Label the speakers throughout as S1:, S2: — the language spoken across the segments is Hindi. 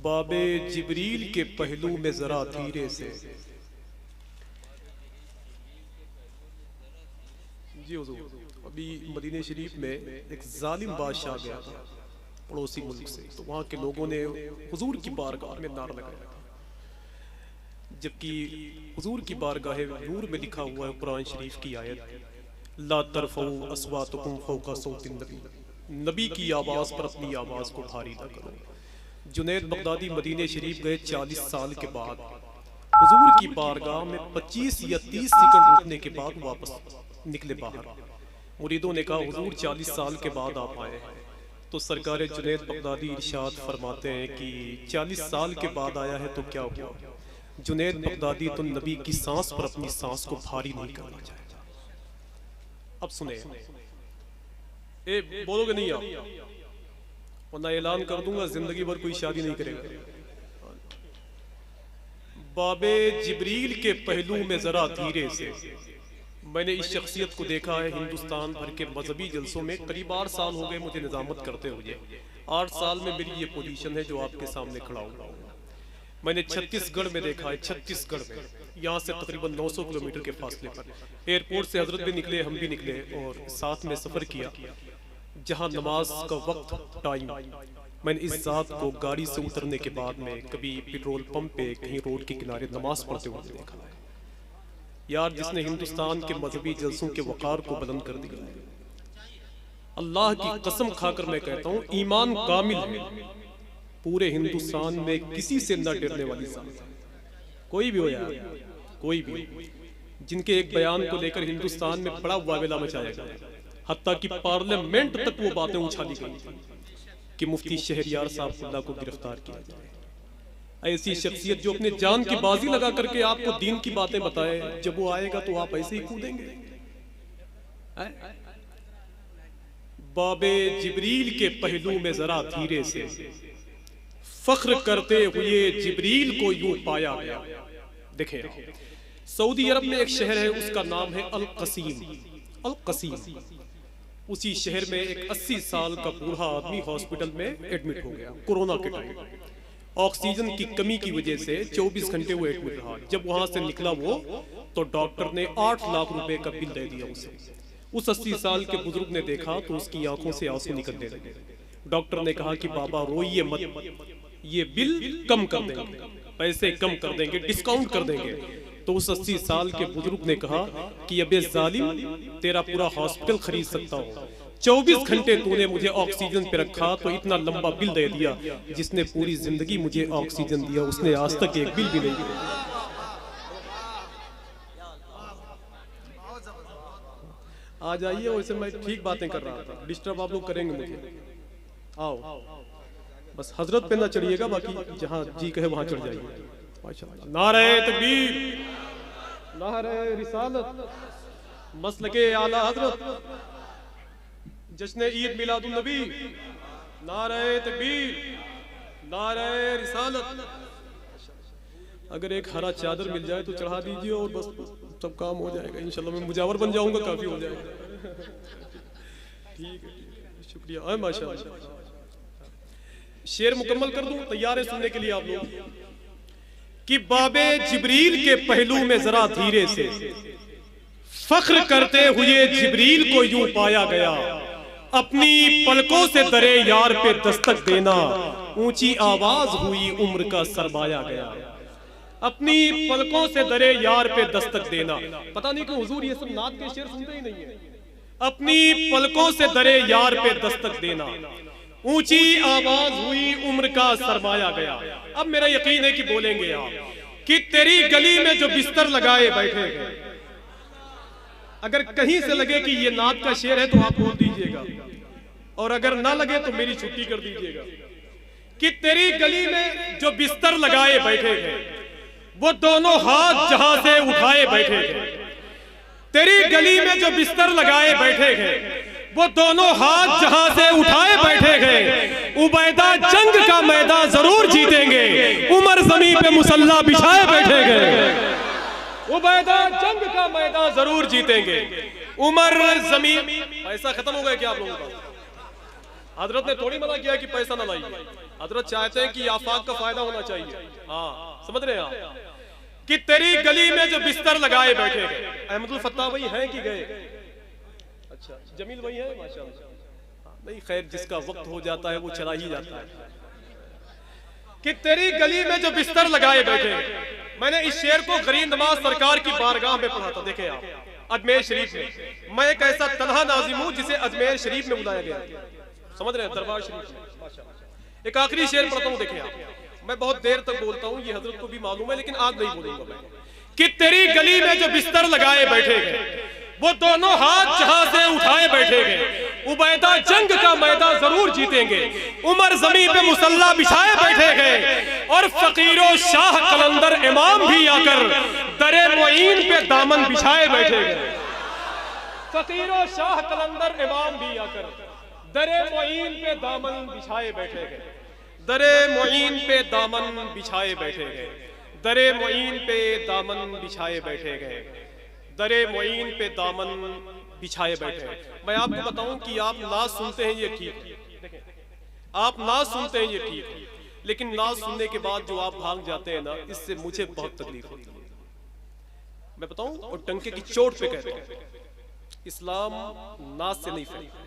S1: बाबे जिब्रील के पहलू में जरा धीरे से। जी हुजूर, अभी मदीने शरीफ में एक जालिम बादशाह गया था पड़ोसी मुल्क से, तो वहाँ के लोगों ने हुजूर की बारगाह में नारा लगाया था, जबकि हुजूर की बारगाह नूर में लिखा हुआ है कुरान शरीफ की आयत, ला तरफऊ अस्वातकुम फौका सौतिन नबी, नबी की आवाज़ पर अपनी आवाज़ को भारी न करो। जुनैद बगदादी मदीने शरीफ गए 40 साल के बाद, हुजूर की बारगाह में 25 या 30 सेकंड रुकने के बाद वापस निकले बाहर। मुरीदों ने कहा हुजूर 40 साल के बाद आप आए हैं, तो सरकार जुनैद बगदादी इरशाद फरमाते हैं कि 40 साल के बाद आया है तो क्या हुआ, जुनैद बगदादी तो नबी की सांस पर अपनी सांस को भारी नहीं करना चाहता। अब सुने, ए बोलोगे नहीं आप, वरना ऐलान कर दूंगा जिंदगी भर कोई शादी नहीं करेगा। बाबे जिब्रील के पहलू में जरा धीरे से। मैंने इस शख्सियत को देखा है हिंदुस्तान भर के मजहबी जलसों में, करीब 8 साल हो गए मुझे निजामत करते हुए। 8 साल में मेरी ये पोजीशन है जो आपके सामने खड़ा हूँ। मैंने छत्तीसगढ़ में देखा है, छत्तीसगढ़ में, यहाँ से तकरीबन 900 किलोमीटर के फासले पर, एयरपोर्ट से हजरत भी निकले, हम भी निकले और साथ में सफर किया, जहाँ नमाज का वक्त टाइम, मैंने इस जात को गाड़ी से उतरने के बाद में कभी पेट्रोल पंप पे, कहीं रोड के किनारे नमाज पढ़ते हुए देखा है। यार, जिसने हिंदुस्तान के मजहबी जलसों के वकार को बुलंद कर दिया है, अल्लाह की कसम खाकर मैं कहता हूँ ईमान कामिल है। पूरे हिंदुस्तान में किसी से न डरने वाली जात, कोई भी हो यार, कोई भी, जिनके एक बयान को लेकर हिंदुस्तान में बड़ा वावेला मचाया गया, हत्ता कि पार्लियामेंट तक वो बातें उछाली गई कि मुफ्ती शहरियार साहब को गिरफ्तार किया जाए। ऐसी शख्सियत जो अपने जान की बाजी लगा करके आपको दीन की बातें बताए, जब वो आएगा तो आप ऐसे ही कूदेंगे। बाबे जिब्रील के पहलू में जरा धीरे से, फख्र करते हुए जिब्रील को यूं पाया गया। देखें, सऊदी अरब में एक शहर है, उसका नाम है अल कसीम। अल कसीम, उसी शहर में एक 80 साल का बूढ़ा आदमी हॉस्पिटल में एडमिट हो गया कोरोना के टाइम। ऑक्सीजन की कमी की वजह से 24 घंटे वो एडमिट रहा। जब वहां से निकला वो, तो डॉक्टर ने 8 लाख रुपए का बिल दे दिया उसे। उस 80 साल के बुजुर्ग ने देखा तो उसकी आंखों से आंसू निकलने लगे। डॉक्टर ने कहा कि बाबा रोइए मत, ये बिल कम कर देंगे, पैसे कम कर देंगे, डिस्काउंट कर देंगे। तो उस 80 साल के बुजुर्ग ने कहा कि अबे जालिम, तेरा पूरा हॉस्पिटल खरीद सकता हूँ, 24 घंटे तूने मुझे ऑक्सीजन पे रखा तो इतना लंबा बिल दे दिया। जिसने पूरी जिंदगी मुझे ऑक्सीजन दिया उसने आज तक एक बिल भी नहीं दिया। आ जाइए, वैसे मैं ठीक बातें कर रहा था, डिस्टर्ब आप लोग करेंगे मुझे। आओ, बस हजरत पे ना चढ़िएगा, बाकी जहाँ जी कहे वहां चढ़ जाइए। माशाअल्लाह, नारे तकबीर, नारे रिसालत, मसलके आला हजरत, जश्न ईद मिलादुन नबी, नारे तकबीर, नारे रिसालत। अगर एक हरा चादर मिल जाए तो चढ़ा दीजिए और बस सब काम हो जाएगा इंशाल्लाह। मैं मुजावर बन जाऊंगा, काफी हो जाएगा। ठीक है, शुक्रिया, माशाअल्लाह। शेर मुकम्मल कर दूं, तैयार है सुनने के लिए आप लोग? कि बाबे जिब्रील के पहलू में जरा धीरे से, फख्र करते हुए जिब्रील को यूं पाया गया, अपनी पलकों से दरे यार पे दस्तक देना, ऊंची आवाज हुई उम्र का सरमाया गया। अपनी पलकों से दरे यार पे दस्तक देना, पता नहीं क्यों हुजूर ये सब नात के शेर सुनते ही नहीं है। अपनी पलकों से दरे यार पे दस्तक देना, ऊंची आवाज हुई उम्र का सरमाया गया। अब मेरा यकीन है कि बोलेंगे आप कि तेरी गली में जो बिस्तर लगाए बैठे हैं, अगर कहीं से लगे कि ये नात का शेर है तो आप बोल दीजिएगा, और अगर ना लगे तो मेरी छुट्टी कर दीजिएगा। कि तेरी गली में जो बिस्तर लगाए बैठे हैं, वो दोनों हाथ जहां से उठाए बैठे हैं। तेरी गली में जो बिस्तर लगाए बैठे हैं, वो दोनों हाथ जहां से उठाए बैठे हैं। उबैदा जंग का मैदान जरूर जीतेंगे, उमर जमीन पे मुसल्ला बिछाए बैठे हैं। उबैदा जंग का मैदान जरूर जीतेंगे, उमर जमीन। ऐसा खत्म हो गया क्या आप लोगों का? हजरत ने थोड़ी मना किया कि पैसा ना लाइए, हजरत चाहते हैं कि आफाक का फायदा होना चाहिए। हाँ समझ रहे हैं आप कि तेरी गली में जो बिस्तर लगाए बैठे गए, अहमदुल फत्ताह वही हैं कि गए? अच्छा जमील वही है माशाअल्लाह। नहीं खैर, जिसका वक्त हो जाता है वो चला ही जाता है। कि तेरी गली में जो बिस्तर लगाए बैठे, मैंने इस शेर को गरीब नवाज सरकार की बारगाह में पढ़ा था, देखें आप अजमेर शरीफ में। मैं एक ऐसा तन्हा नाजिम हूं जिसे अजमेर शरीफ में बुलाया गया, समझ रहे हैं, दरबार शरीफ में। एक आखिरी शेर पढ़ता हूं, देखें आप। मैं बहुत देर तक बोलता हूं, ये हजरत को भी मालूम है, लेकिन आज नहीं बोलूंगा मैं। कि तेरी गली में जो बिस्तर लगाए बैठे गए, वो दोनों हाथ जहां से उठाए बैठे गए, उबैदा जंग का मैदान जरूर जीतेंगे। उमर जमीन पे मुसल्ला बिछाए बैठे गए, और फकीरों शाह कलंदर इमाम भी आकर दरे मुईन पे दामन बिछाए बैठे गए। फकीरों शाह कलंदर इमाम भी आकर दरे मुईन पे दामन बिछाए बैठे गए। दरे मुईन पे दामन बिछाए बैठे गए। दरे मुईन पे दामन बिछाए बैठे गए। दरे मुईन पे दामन बिछाए बैठे। मैं आपको बताऊं कि आप नाज सुनते हैं ये ठीक है, आप नाज सुनते हैं ये ठीक है, लेकिन नाज सुनने के बाद जो आप भाग जाते हैं ना, इससे मुझे बहुत तकलीफ होती है। मैं बताऊं, और टंके की चोट पे कहते हैं, इस्लाम नाज से नहीं फैला।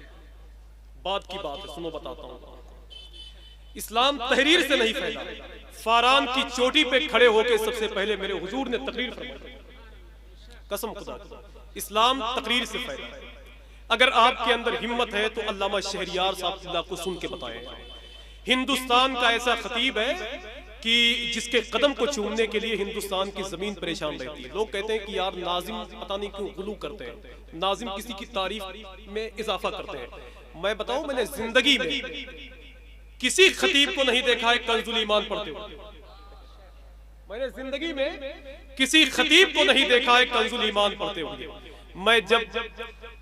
S1: बात की बात है, सुनो बताता हूं। इस्लाम तहरीर से नहीं फैला। फारान की चोटी पे खड़े होकर सबसे पहले मेरे हुजूर ने तकरीर फरमाई, कसम खुदा की, इस्लाम तकरीर से फैला। अगर आपके अंदर हिम्मत है तो अल्लामा शहरियार साहब को सुन के बताएं। हिंदुस्तान का ऐसा खतीब है कि जिसके कदम को चूमने के लिए हिंदुस्तान की जमीन परेशान रहती है। लोग कहते हैं कि यार नाजिम पता नहीं क्यों गुलू करते हैं, नाजिम किसी की तारीफ में इजाफा करते हैं। मैं बताऊं, मैंने जिंदगी में किसी खतीब को नहीं देखा है कंजुल ईमान पढ़ते हुए। मैंने जिंदगी में किसी खतीब को नहीं देखा है कंजुल ईमान पढ़ते हुए। मैं जब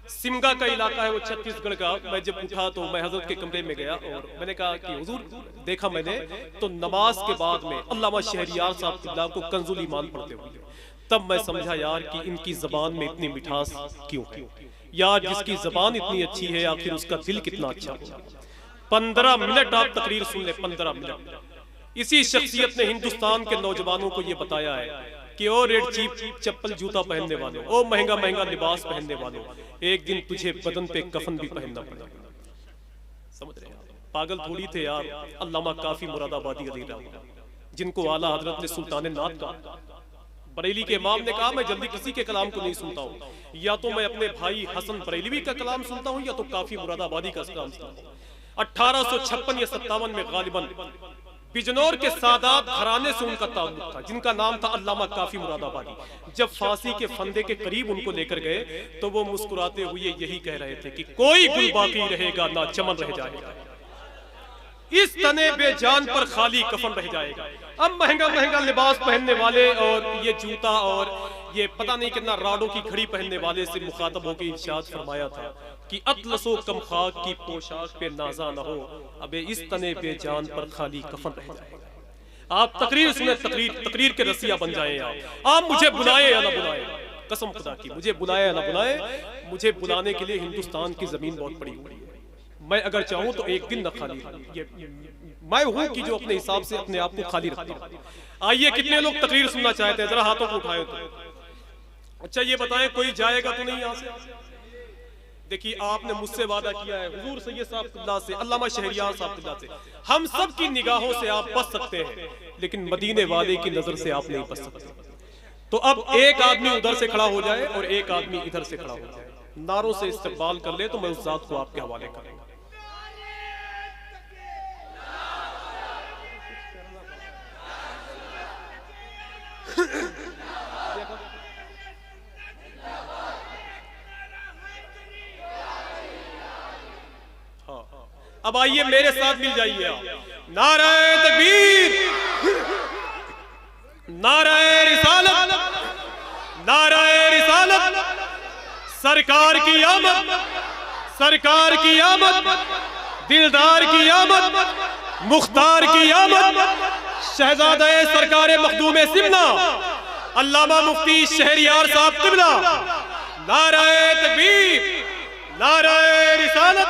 S1: सिमगा का इलाका है वो छत्तीसगढ़ का, मैं जब उठा तो मैं हजरत के कमरे में गया और मैंने कहा कि हुजूर, देखा मैंने तो नमाज के बाद में अल्लामा शहरियार साहब को कंजुल ईमान पढ़ते हुए। तब मैं समझा यार कि इनकी जबान में इतनी मिठास क्यों है। यार जिसकी जबान इतनी अच्छी है, आखिर उसका दिल कितना अच्छा होगा। 15 मिनट आप तकरीर सुन ले, 15 मिनट। इसी शख्सियत ने हिंदुस्तान के नौजवानों को ये बताया है कि ओ रेड चीप चप्पल जूता पहनने वालों, ओ महंगा महंगा लिबास पहनने वालों, एक दिन तुझे बदन पे कफन भी पहनना पड़ेगा। समझ रहे हैं? पागल थोड़ी थे यार अल्लामा काफी मुरादाबादी अलीराम, जिनको आला हजरत ने सुल्तान नाथ कहा। बरेली के इमाम ने कहा मैं जल्दी किसी के कलाम को नहीं सुनता हूँ, या तो मैं अपने भाई हसन बरेलवी का कलाम सुनता हूँ या तो काफी मुरादाबादी का कलाम सुनता हूँ। 1856 या 57 में गालिबन बिजनौर के सादात घराने से उनका ताल्लुक था, जिनका नाम था अल्लामा काफी मुरादाबादी। जब फांसी के फंदे के करीब उनको लेकर गए तो वो मुस्कुराते हुए यही कह रहे थे कि कोई गुल बाकी रहेगा ना चमन रह जाएगा, इस तने बेजान पर खाली कफन रह जाएगा। अब महंगा महंगा लिबास पहनने वाले और ये जूता और ये पता नहीं कितना राडों की घड़ी पहनने वाले से मुखातब होकर इरशाद फरमाया था कि अतलसो कम खाक की पोशाक पे नाजा न हो, अबे इस तने बेजान पर खाली कफन रह जाएगा। आप तकरीर सुने, तकरीर के रसिया बन जाए। आप मुझे बुलाए या ना बुलाए, कसम खुदा की मुझे बुलाए या ना बुलाए, मुझे बुलाने के लिए हिंदुस्तान की जमीन बहुत पड़ी हुई है। मैं अगर चाहूं तो एक दिन न खाली, ये मैं हूं कि जो अपने हिसाब से अपने आप को खाली रखता हूं। आइए कितने लोग तकरीर सुनना चाहते हैं, जरा हाथों को उठाए तो। अच्छा ये बताएं कोई जाएगा तो नहीं यहाँ से? देखिए आपने मुझसे वादा किया है हुजूर सैयद साहब किबला से, अल्लामा शहरियार साहब किबला से, हम सब की निगाहों से आप बच सकते हैं, लेकिन मदीने वाले की नजर से आप नहीं बच सकते। तो अब एक आदमी उधर से खड़ा हो जाए और एक आदमी इधर से खड़ा हो जाए, नारों से इस्तकबाल कर ले तो मैं उस जात को आपके हवाले करूंगा। अब आइए मेरे साथ मिल जाइए आप। नाराए तकबीर, नाराए रिसालत, नाराए रिसालत, सरकार की आमद, सरकार की आमद, दिलदार की आमद, मुख्तार की आमद, शहजादे सरकार मखदूम सिमना अल्लामा मुफ्ती शहरियार साहब किबला। नाराए तकबीर, नाराए रिसालत,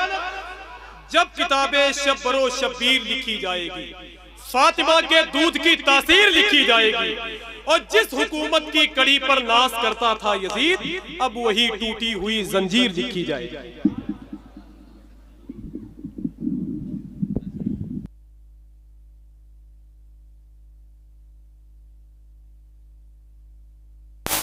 S1: जब किताबें शब्बरो शब्बीर लिखी जाएगी, फातिमा के दूध की तासीर लिखी जाएगी, और जिस हुकूमत की कड़ी पर नाज करता था यजीद, अब वही टूटी हुई जंजीर लिखी जाएगी।